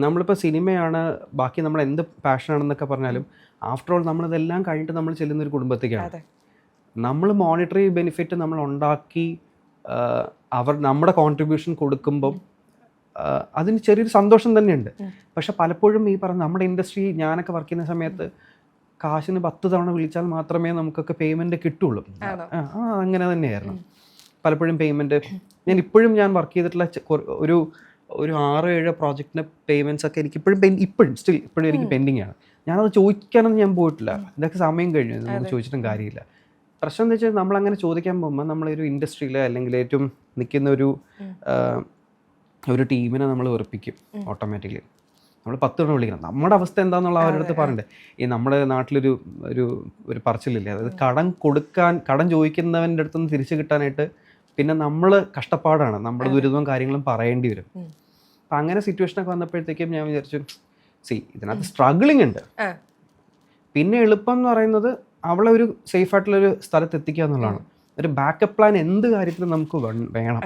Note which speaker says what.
Speaker 1: നമ്മളിപ്പോൾ സിനിമയാണ്, ബാക്കി നമ്മൾ എന്ത് പാഷനാണെന്നൊക്കെ പറഞ്ഞാലും ആഫ്റ്റർ ഓൾ നമ്മളിതെല്ലാം കഴിഞ്ഞിട്ട് നമ്മൾ ചെല്ലുന്ന ഒരു കുടുംബത്തേക്കാണ്. നമ്മൾ മോണിറ്ററി ബെനിഫിറ്റ് നമ്മൾ ഉണ്ടാക്കി നമ്മുടെ കോൺട്രിബ്യൂഷൻ കൊടുക്കുമ്പം അതിന് ചെറിയൊരു സന്തോഷം തന്നെയുണ്ട്. പക്ഷെ പലപ്പോഴും ഈ പറഞ്ഞ നമ്മുടെ ഇൻഡസ്ട്രി, ഞാനൊക്കെ വർക്ക് ചെയ്യുന്ന സമയത്ത് കാശിന് 10 തവണ വിളിച്ചാൽ മാത്രമേ നമുക്കൊക്കെ പേയ്മെൻറ്റ് കിട്ടുള്ളൂ. അങ്ങനെ തന്നെയായിരുന്നു പലപ്പോഴും പേയ്മെൻറ്റ്. ഞാൻ വർക്ക് ചെയ്തിട്ടുള്ള ഒരു 6-7 പ്രോജക്റ്റിൻ്റെ പേയ്മെൻറ്റ്സ് ഒക്കെ എനിക്ക് ഇപ്പോഴും എനിക്ക് പെൻഡിങ് ആണ്. ഞാനത് ചോദിക്കാനൊന്നും ഞാൻ പോയിട്ടില്ല. ഇതൊക്കെ സമയം കഴിഞ്ഞു, നമുക്ക് ചോദിച്ചിട്ടും കാര്യമില്ല. പ്രശ്നം എന്താ വെച്ചാൽ നമ്മളങ്ങനെ ചോദിക്കാൻ പോകുമ്പോൾ നമ്മളൊരു ഇൻഡസ്ട്രിയിൽ അല്ലെങ്കിൽ ഏറ്റവും നിൽക്കുന്ന ഒരു ടീമിനെ നമ്മൾ വെറുപ്പിക്കും ഓട്ടോമാറ്റിക്കലി. നമ്മൾ 10 തവണ വിളിക്കണം. നമ്മുടെ അവസ്ഥ എന്താണെന്നുള്ള അവരുടെ അടുത്ത് പറയണ്ടേ. ഈ നമ്മുടെ നാട്ടിലൊരു ഒരു പറച്ചിലില്ലേ, അതായത് കടം ചോദിക്കുന്നവൻ്റെ അടുത്ത് നിന്ന് തിരിച്ചു കിട്ടാനായിട്ട് പിന്നെ നമ്മൾ കഷ്ടപ്പാടാണ്, നമ്മുടെ ദുരിതവും കാര്യങ്ങളും പറയേണ്ടി വരും. അപ്പം അങ്ങനെ സിറ്റുവേഷനൊക്കെ വന്നപ്പോഴത്തേക്കും ഞാൻ വിചാരിച്ചു, ഇതിനകത്ത് സ്ട്രഗിളിങ് ഉണ്ട്. പിന്നെ എളുപ്പം എന്ന് പറയുന്നത് അവളെ ഒരു സേഫ് ആയിട്ടുള്ളൊരു സ്ഥലത്ത് എത്തിക്കുക എന്നുള്ളതാണ്. ഒരു ബാക്കപ്പ് പ്ലാൻ എന്ത് കാര്യത്തിലും നമുക്ക് വേണം.